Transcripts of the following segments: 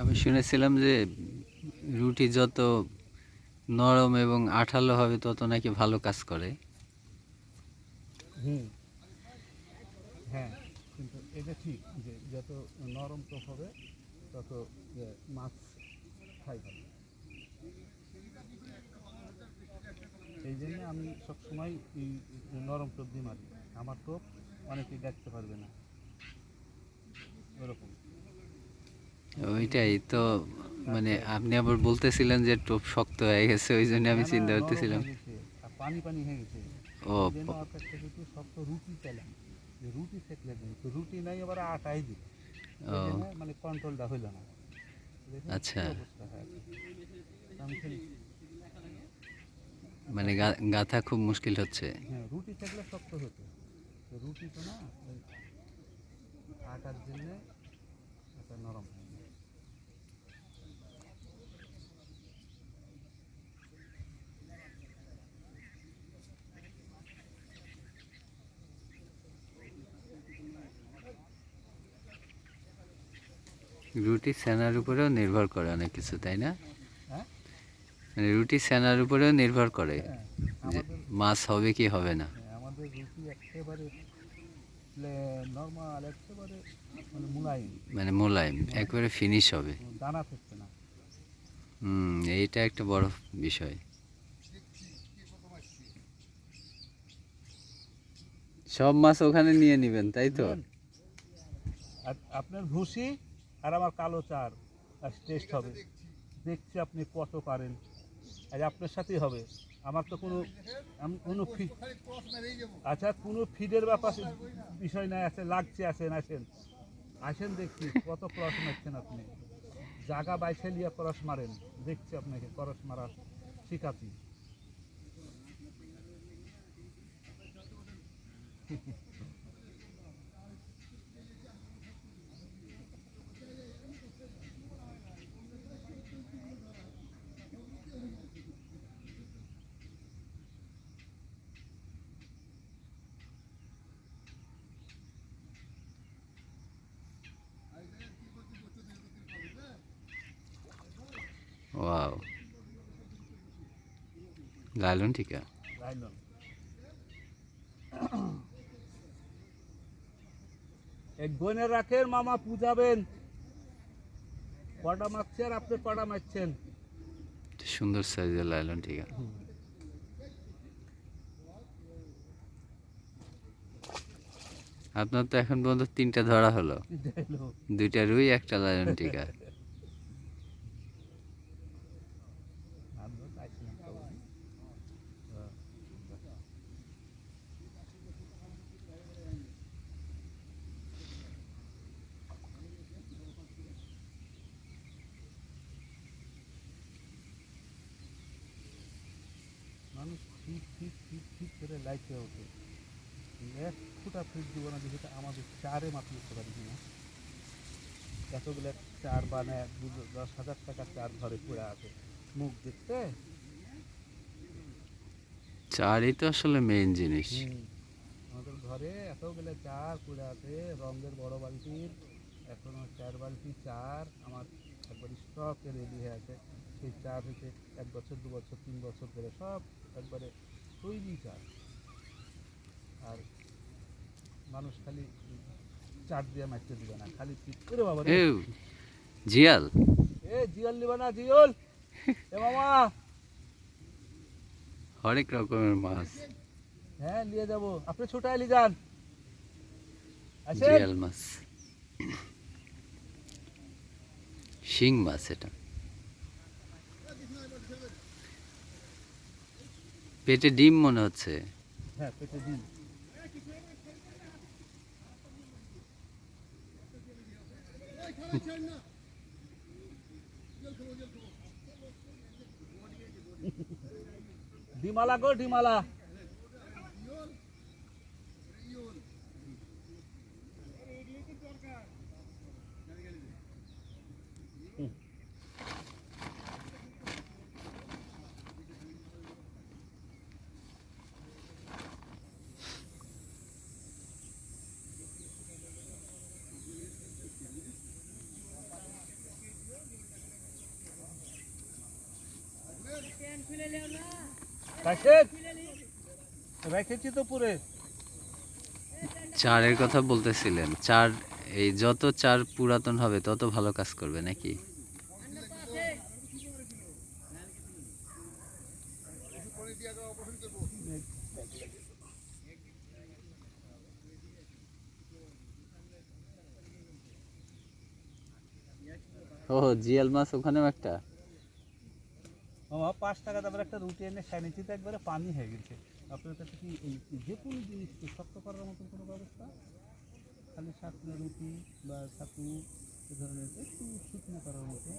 আমি শুনেছিলাম যে রুটি যত নরম এবং আঠালো হবে তত নাকি ভালো কাজ করে। হ্যাঁ, কিন্তু এটা ঠিক যে যত নরম টোপ হবে তত মাছ খাই ভালো। এই জন্য আমি সবসময় এই নরম টোপ দিয়ে মারি। আমার টোপ অনেকেই দেখতে পারবে না, ওরকম। ওইটাই তো, মানে আপনি আবার বলতেছিলেন যে টোপ শক্ত হয়ে গেছে, ওই জন্য আমি চিন্তা নরম করতেছিলাম। হয়ে গেছে আর পানি পানি হয়ে গেছে। ও এই জন্য ওর কাছ থেকে একটু শক্ত রুটি চাইলাম, যে রুটি সেকলে দিন, তো রুটি নাই আবার আটাই দিল। ও এই জন্য মানে কন্ট্রোলটা হইল না। দেখুন আচ্ছা, কি অবস্থা হয়। আমি খালি মানে গাঁথা খুব মুশকিল হচ্ছে। হ্যাঁ, রুটি থাকলে শক্ত হতো, তো রুটি তো না, ওই আটার জন্য এটা নরম হয় না। রুটি সেনার উপরেও নির্ভর করে অনেক কিছু, তাই না? হ্যাঁ, মানে রুটি সেনার উপরেও নির্ভর করে হ্যাঁ, যে আমাদের মাছ হবে কি হবে না। হ্যাঁ, আমাদের রুটি একেবারে নর্মাল, একেবারে মানে মুলায়ম, মানে মোলায়েম মুলায়ম, একবারে ফিনিশ হবে। কোনো দানা থাকছে না। এইটা একটা বড় বিষয়। সব মাছ ওখানে নিয়ে নেবেন, তাই তো? বুঝলেন? আর আপনার ভুসি আর আমার কালো চার আর টেস্ট হবে, দেখছি আপনি কত পারেন। আর আপনার সাথেই হবে, আমার তো কোনো ফিড, আচ্ছা কোনো ফিডের ব্যাপার বিষয় নাই, আছে লাগছে, আসেন আসেন আসেন, দেখছি কত ক্রস মারছেন আপনি। জাগা বাইছে নিয়ে ক্রস মারেন, দেখছি আপনাকে ক্রস মারা শিখাচ্ছি। ওয়াও, লালন টিকা। লাইলন এক গনে রাখেন, মামা পূজাবেন। কটা মারছে আর আপনি কটা মারছেন? সুন্দর সাইজের লালন টিকা। আপনার তো এখন পর্যন্ত 3টা ধরা হলো, 2টা রুই, একটা লালন টিকা। মানুষ ফিট ফিট ফিট ফিট করে লাইতে ওঠে, এক ফুটা ফিট দিব না, যেটা আমাদের চারে মাত্র উঠতে পারি কিনা। এতগুলো চার বানায় 10,000 টাকার চার ঘরে পড়ে আছে, মুখ দেখতে। চারই তো আসলে মেইন জিনিস। আমাদের ঘরে এতগুলো চার পড়ে আছে, রঙের বড় বালতির এখনো 4 বালতি চার আমার একবার স্টকে রেডি হয়ে আছে। সেই চার হচ্ছে 1 বছর 2 বছর 3 বছর ধরে সব একবারে তৈরি চার। আর মানুষ খালি চার দিয়ে মারতে দিবে না, খালি পিট করে বাবা রে। এ জিয়াল, এ জিয়ল নিবা না, জিয়ল, এ মামা হরেক রকমের মাছ। হ্যাঁ নিয়ে যাবো, আপনি ছোট আলি যান। আসেন। জিয়াল মাছ, শিং মাছ এটা। পেটে ডিম মনে হচ্ছে। হ্যাঁ পেটে দিন। ডিমালা গো ডিমালা। রাশেদ, রেখেছি তো পুরে। চারের কথা বলতেছিলেন, চার এই যত চার পুরাতন হবে তত ভালো কাজ করবে নাকি? ও জিয়াল মাছ ওখানেও একটা। মামা 5 টাকা দামের একটা রুটি এনে খাই নিচ্ছি তো একবারে পানি হয়ে গেছে। আপনার কাছে কি এই যে কোনো জিনিসকে শক্ত করার মতন কোনো ব্যবস্থা? খালি সাতনা রুটি বা ছাতু এ ধরনের একটু শুকনো করার মতো,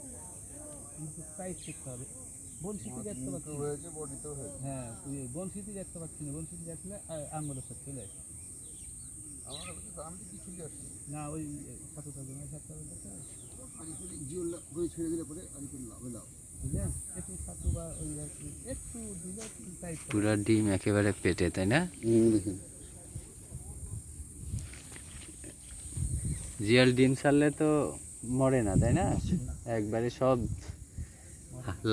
কিন্তু টাইট করতে হবে। বনশিতে দেখতে পাচ্ছি হয়েছে, বডিতেও হয়েছে। হ্যাঁ বনশিতে দেখতে পাচ্ছি না, বনশিতে দেখলে আঙুলের সাথে চলে আসে। আমার কাছে তো আমি কিছু আসে না, ওই ছাতু থাকবে না সাতটা ছেড়ে দিলে পরে আর কি লাভ লাভ বুঝলেন। একটু ছাতু বা ওই আর কি একটু দিলে টাইট পুরা ডিম একেবারে পেটে, তাই না? দেখেন। জিয়াল ডিম ছাড়লে তো মরে না, তাই না? একবারে সব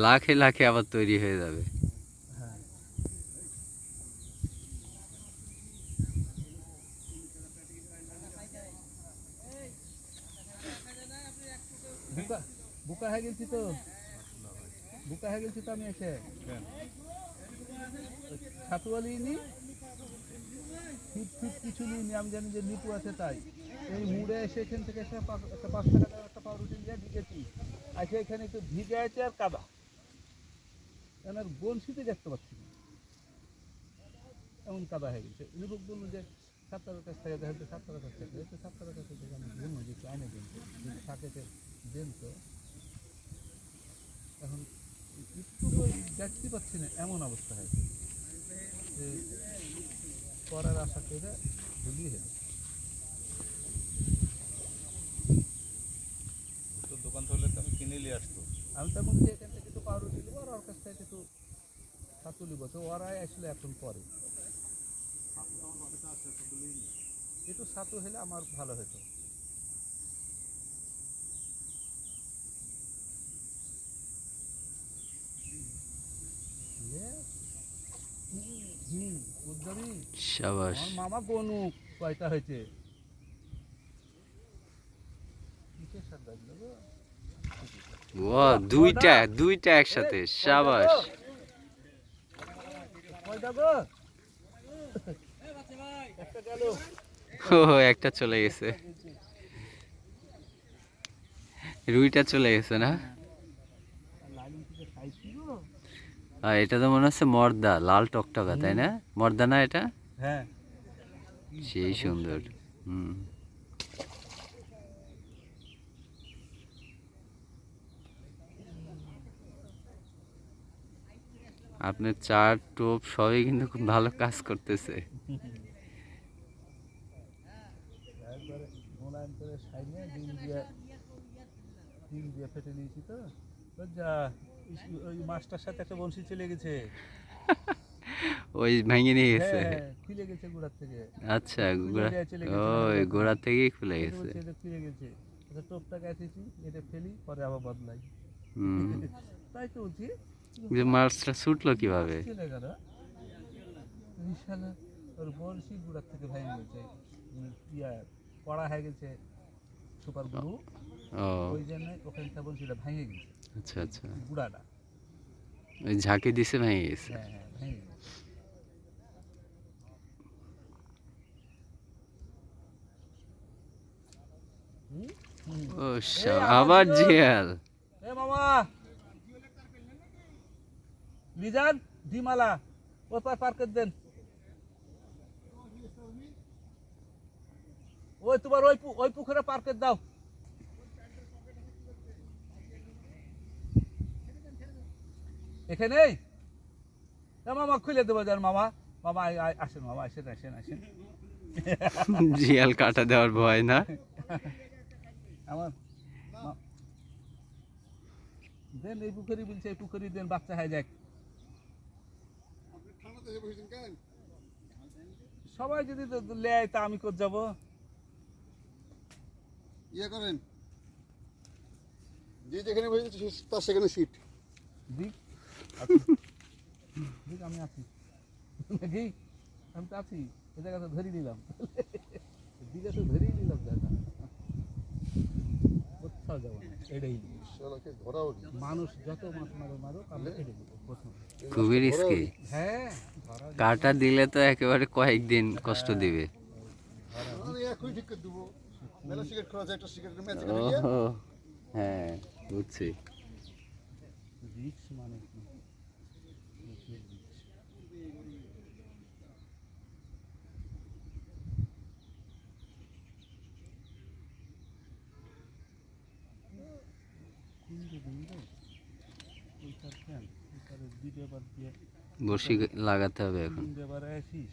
লাখে লাখে আবার তৈরি হয়ে যাবে। হ্যাঁ বুকা বুকা হয়ে গেছি তো, বুকা হয়ে গেছি তো আমি এসে ছাতুয়ালি নি ফিট ফিট কিছু নিইনি, আমি জানি যে নিপু আছে তাই। এই মুড়ে এসে এখান থেকে এসে একটা 5 টাকা দামের একটা পাউরুটি দিয়ে ঢুকেছি, আসে এখানে একটু ভিজে আছে আর কাদা, কেন আর বনশিতে দেখতে পাচ্ছি না, এমন কাদা হয়ে গেছে। নিপুক বললো যে 7 টাকার কাছ থেকে দেখেন তো, 7 টাকার কাছ থেকে 7 টাকার কাছ থেকে আমি বলবো যে একটু আইনে দিন তো, যদি থাকে দেন তো। এখন একটু দেখতে পাচ্ছি না, এমন অবস্থা হয়েছে যে করার আশা করে ভুলিয়ে হেলে। তো দোকান থেকে তো আমি কিনে নিয়ে আসতো। আমি তার মধ্যে এখান থেকে কিছু পাউরুটি নেবো আর ওর কাছ থেকে কিছু ছাতু নিবো, তো ওরাই আসলে এখন পরে একটু ছাতু হলে আমার ভালো হতো। বুঝলি সাবাস। আমার মামা গনু কয়টা হয়েছে। ও দুইটা দুইটা একসাথে, সাবাস। কয়টা গো? একটা গেল। ও একটা চলে গেছে, রুইটা চলে গেছে না? লাইন থেকে খাইছি গো। আর এটা তো মনে হচ্ছে মর্দা, লাল টকটকা, তাই না? মর্দা না এটা? হ্যাঁ সেই সুন্দর। হুম। আপনার চার টোপ সবই কিন্তু খুব ভালো কাজ করতেছে। একবারে মোলায়েম করে সাইনে ডিম দিয়ে ফেটে নিয়েছি তো। তো যা ওই মাছটার সাথে একটা বনশি চলে গেছে। ওই ভেঙে নিয়ে হ্যাঁ গেছে। হ্যাঁ খুলে গেছে গোড়ার থেকে। আচ্ছা, খুলে গোড়া, দেয়া চলে গেছে না ওই এরকম। গোড়া থেকেই খুলে এটা গেছে। বলছে এটা খুলে গেছে। আচ্ছা টোপটা গেছেছি, এটা ফেলি পরে আবার বদলাই। হুম। তাই তো বলছি যে মাছটা ছুটলো কিভাবে? চলে গেল বিশাল। ওর বনশি গোড়ার থেকে ভেঙে গেছে, ইয়া কড়া হয়ে গেছে সুপার গ্লু, ও ওই জন্য ওখান থেকে বনশিটা ভেঙে গেছে আচ্ছা আচ্ছা, গুড়াটা। ওই ঝাঁকি দিছে ভেঙে গেছে। হ্যাঁ হ্যাঁ ভেঙে গেছে। ও আবার জিয়াল। এ মামা লিজান ডিমালা ওই পার্কের দেন ওই তোমার ওই পুকুরে পার্কের দাও এখানেই মামা খুলে দেবো যান মামা মামা আসেন মামা আসেন আসেন আসেন জিয়াল কাটা দেওয়ার ভয় না? আমার দেন এই পুকুরি বলছে এই পুকুরি দেন বাচ্চা হয়ে যাক সবাই যদি লেয় তা আমি কোথ যাবো ইয়ে করেন যে যেখানে বসেছে তার সেখানে সিট দিক দিক আমি আছি নাকি আমি তো আছি এই জায়গাতে ধরিয়ে নিলাম দিকে তো ধরিয়ে নিলাম জায়গা কোথাও যাবো না এটাই শালাকে ধরাও নি। মানুষ যত মাছ মারুক আমরা কেটে দেবো প্রথম খুবই রিস্কি। হ্যাঁ ধরা কাটা দিলে তো একেবারে কয়েকদিন কষ্ট দিবে। আমি এখনই ঠিক করে দেবো মেলা সিগারেট খাওয়া যায় একটা সিগারেটের ম্যাচ ও হ্যাঁ বুঝছি। রিক্স মানে কি বড়শি লাগাতে হবে এখন। এবার আসিস